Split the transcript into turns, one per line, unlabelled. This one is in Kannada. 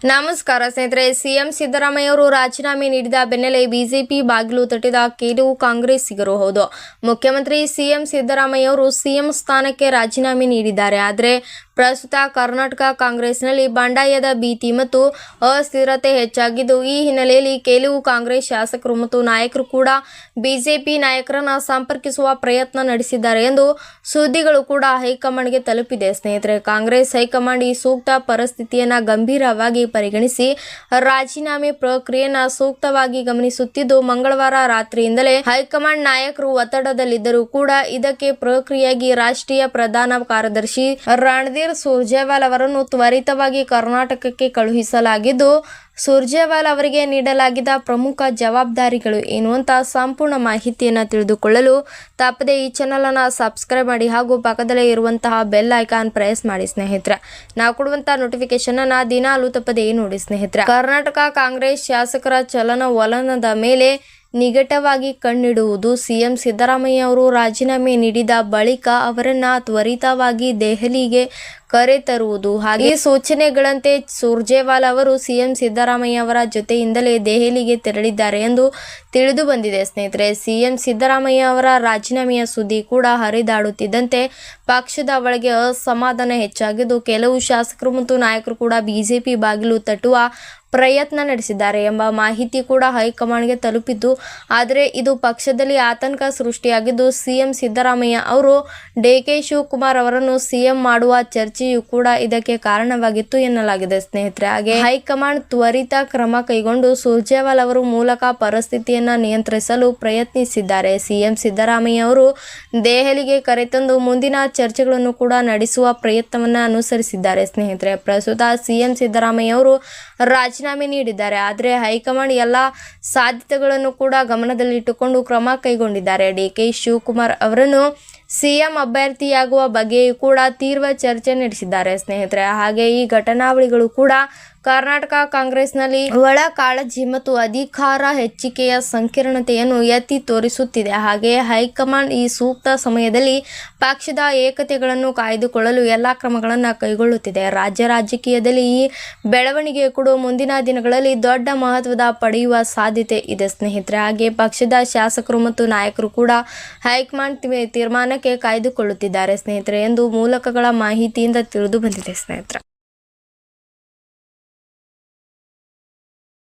ನಮಸ್ಕಾರ ಸ್ನೇಹಿತರೆ. ಸಿಎಂ ಸಿದ್ದರಾಮಯ್ಯ ಅವರು ರಾಜೀನಾಮೆ ನೀಡಿದ ಬೆನ್ನಲ್ಲೇ ಬಿಜೆಪಿ ಬಾಗಿಲು ತಟ್ಟಿದ ಕೆಲವು ಕಾಂಗ್ರೆಸ್ಸಿಗರು. ಹೌದು, ಮುಖ್ಯಮಂತ್ರಿ ಸಿಎಂ ಸಿದ್ದರಾಮಯ್ಯ ಅವರು ಸಿಎಂ ಸ್ಥಾನಕ್ಕೆ ರಾಜೀನಾಮೆ ನೀಡಿದ್ದಾರೆ. ಆದರೆ ಪ್ರಸ್ತುತ ಕರ್ನಾಟಕ ಕಾಂಗ್ರೆಸ್ನಲ್ಲಿ ಬಂಡಾಯದ ಭೀತಿ ಮತ್ತು ಅಸ್ಥಿರತೆ ಹೆಚ್ಚಾಗಿದ್ದು, ಈ ಹಿನ್ನೆಲೆಯಲ್ಲಿ ಕೆಲವು ಕಾಂಗ್ರೆಸ್ ಶಾಸಕರು ಮತ್ತು ನಾಯಕರು ಕೂಡ ಬಿಜೆಪಿ ನಾಯಕರನ್ನ ಸಂಪರ್ಕಿಸುವ ಪ್ರಯತ್ನ ನಡೆಸಿದ್ದಾರೆ ಎಂದು ಸುದ್ದಿಗಳು ಕೂಡ ಹೈಕಮಾಂಡ್ಗೆ ತಲುಪಿದೆ. ಸ್ನೇಹಿತರೆ, ಕಾಂಗ್ರೆಸ್ ಹೈಕಮಾಂಡ್ ಈ ಸೂಕ್ತ ಪರಿಸ್ಥಿತಿಯನ್ನ ಗಂಭೀರವಾಗಿ ಪರಿಗಣಿಸಿ ರಾಜೀನಾಮೆ ಪ್ರಕ್ರಿಯೆಯನ್ನು ಸೂಕ್ತವಾಗಿ ಗಮನಿಸುತ್ತಿದ್ದು, ಮಂಗಳವಾರ ರಾತ್ರಿಯಿಂದಲೇ ಹೈಕಮಾಂಡ್ ನಾಯಕರು ಒತ್ತಡದಲ್ಲಿದ್ದರೂ ಕೂಡ ಇದಕ್ಕೆ ಪ್ರಕ್ರಿಯೆಯಾಗಿ ರಾಷ್ಟ್ರೀಯ ಪ್ರಧಾನ ಕಾರ್ಯದರ್ಶಿ ರಣದೀಪ್ ಸುರ್ಜೇವಾಲಾ ಅವರನ್ನು ತ್ವರಿತವಾಗಿ ಕರ್ನಾಟಕಕ್ಕೆ ಕಳುಹಿಸಲಾಗಿದ್ದು, ಸುರ್ಜೇವಾಲಾ ಅವರಿಗೆ ನೀಡಲಾಗಿದ್ದ ಪ್ರಮುಖ ಜವಾಬ್ದಾರಿಗಳು ಏನು ಅಂತ ಸಂಪೂರ್ಣ ಮಾಹಿತಿಯನ್ನು ತಿಳಿದುಕೊಳ್ಳಲು ತಪ್ಪದೆ ಈ ಚಾನಲ್ ಅನ್ನು ಸಬ್ಸ್ಕ್ರೈಬ್ ಮಾಡಿ ಹಾಗೂ ಪಕ್ಕದಲ್ಲೇ ಇರುವಂತಹ ಬೆಲ್ ಐಕಾನ್ ಪ್ರೆಸ್ ಮಾಡಿ ಸ್ನೇಹಿತರೆ. ನಾವು ಕೊಡುವಂತಹ ನೋಟಿಫಿಕೇಶನ್ ಅನ್ನ ದಿನಾಲೂ ತಪ್ಪದೆ ನೋಡಿ ಸ್ನೇಹಿತರೆ. ಕರ್ನಾಟಕ ಕಾಂಗ್ರೆಸ್ ಶಾಸಕರ ಚಲನವಲನದ ಮೇಲೆ ನಿಕಟವಾಗಿ ಕಣ್ಣಿಡುವುದು. ಸಿಎಂ ಸಿದ್ದರಾಮಯ್ಯ ಅವರು ರಾಜೀನಾಮೆ ನೀಡಿದ ಬಳಿಕ ಅವರನ್ನ ತ್ವರಿತವಾಗಿ ದೆಹಲಿಗೆ ಕರೆತರುವುದು. ಹಾಗೆ ಸೂಚನೆಗಳಂತೆ ಸುರ್ಜೇವಾಲಾ ಅವರು ಸಿಎಂ ಸಿದ್ದರಾಮಯ್ಯ ಅವರ ಜೊತೆಯಿಂದಲೇ ದೆಹಲಿಗೆ ತೆರಳಿದ್ದಾರೆ ಎಂದು ತಿಳಿದು ಬಂದಿದೆ. ಸ್ನೇಹಿತರೆ, ಸಿಎಂ ಸಿದ್ದರಾಮಯ್ಯ ಅವರ ರಾಜೀನಾಮೆಯ ಸುದ್ದಿ ಕೂಡ ಹರಿದಾಡುತ್ತಿದ್ದಂತೆ ಪಕ್ಷದ ಒಳಗೆ ಅಸಮಾಧಾನ ಹೆಚ್ಚಾಗಿದ್ದು, ಕೆಲವು ಶಾಸಕರು ಮತ್ತು ನಾಯಕರು ಕೂಡ ಬಿಜೆಪಿ ಬಾಗಿಲು ತಟ್ಟುವ ಪ್ರಯತ್ನ ನಡೆಸಿದ್ದಾರೆ ಎಂಬ ಮಾಹಿತಿ ಕೂಡ ಹೈಕಮಾಂಡ್ಗೆ ತಲುಪಿದ್ದು, ಆದರೆ ಇದು ಪಕ್ಷದಲ್ಲಿ ಆತಂಕ ಸೃಷ್ಟಿಯಾಗಿದ್ದು, ಸಿಎಂ ಸಿದ್ದರಾಮಯ್ಯ ಅವರು ಡಿಕೆ ಶಿವಕುಮಾರ್ ಅವರನ್ನು ಸಿಎಂ ಮಾಡುವ ಚರ್ಚೆಯೂ ಕೂಡ ಇದಕ್ಕೆ ಕಾರಣವಾಗಿತ್ತು ಎನ್ನಲಾಗಿದೆ. ಸ್ನೇಹಿತರೆ, ಹಾಗೆ ಹೈಕಮಾಂಡ್ ತ್ವರಿತ ಕ್ರಮ ಕೈಗೊಂಡು ಸುರ್ಜೇವಾಲಾ ಅವರ ಮೂಲಕ ಪರಿಸ್ಥಿತಿಯನ್ನ ನಿಯಂತ್ರಿಸಲು ಪ್ರಯತ್ನಿಸಿದ್ದಾರೆ. ಸಿಎಂ ಸಿದ್ದರಾಮಯ್ಯ ಅವರು ದೆಹಲಿಗೆ ಕರೆತಂದು ಮುಂದಿನ ಚರ್ಚೆಗಳನ್ನು ಕೂಡ ನಡೆಸುವ ಪ್ರಯತ್ನವನ್ನ ಅನುಸರಿಸಿದ್ದಾರೆ. ಸ್ನೇಹಿತರೆ, ಪ್ರಸ್ತುತ ಸಿಎಂ ಸಿದ್ದರಾಮಯ್ಯ ಅವರು ರಾಜೀನಾಮೆ ನೀಡಿದ್ದಾರೆ. ಆದರೆ ಹೈಕಮಾಂಡ್ ಎಲ್ಲ ಸಾಧ್ಯತೆಗಳನ್ನು ಕೂಡ ಗಮನದಲ್ಲಿಟ್ಟುಕೊಂಡು ಕ್ರಮ ಕೈಗೊಂಡಿದ್ದಾರೆ. ಡಿಕೆ ಶಿವಕುಮಾರ್ ಅವರನ್ನು ಸಿಎಂ ಅಭ್ಯರ್ಥಿಯಾಗುವ ಬಗ್ಗೆಯೂ ಕೂಡ ತೀವ್ರ ಚರ್ಚೆ ನಡೆಸಿದ್ದಾರೆ. ಸ್ನೇಹಿತರೆ, ಹಾಗೆ ಈ ಘಟನಾವಳಿಗಳು ಕೂಡ ಕರ್ನಾಟಕ ಕಾಂಗ್ರೆಸ್ನಲ್ಲಿ ಒಳ ಕಾಳಜಿ ಮತ್ತು ಅಧಿಕಾರ ಹೆಚ್ಚಿಕೆಯ ಸಂಕೀರ್ಣತೆಯನ್ನು ಎತ್ತಿ ತೋರಿಸುತ್ತಿದೆ. ಹಾಗೆ ಹೈಕಮಾಂಡ್ ಈ ಸೂಕ್ತ ಸಮಯದಲ್ಲಿ ಪಕ್ಷದ ಏಕತೆಗಳನ್ನು ಕಾಯ್ದುಕೊಳ್ಳಲು ಎಲ್ಲ ಕ್ರಮಗಳನ್ನು ಕೈಗೊಳ್ಳುತ್ತಿದೆ. ರಾಜ್ಯ ರಾಜಕೀಯದಲ್ಲಿ ಈ ಬೆಳವಣಿಗೆ ಕೂಡ ಮುಂದಿನ ದಿನಗಳಲ್ಲಿ ದೊಡ್ಡ ಮಹತ್ವದ ಪಡೆಯುವ ಸಾಧ್ಯತೆ ಇದೆ. ಸ್ನೇಹಿತರೆ, ಹಾಗೆ ಪಕ್ಷದ ಶಾಸಕರು ಮತ್ತು ನಾಯಕರು ಕೂಡ ಹೈಕಮಾಂಡ್ ತೀರ್ಮಾನಕ್ಕೆ ಕಾಯ್ದುಕೊಳ್ಳುತ್ತಿದ್ದಾರೆ ಸ್ನೇಹಿತರೆ ಎಂದು ಮೂಲಕಗಳ ಮಾಹಿತಿಯಿಂದ ತಿಳಿದು ಬಂದಿದೆ. ಸ್ನೇಹಿತರೆ.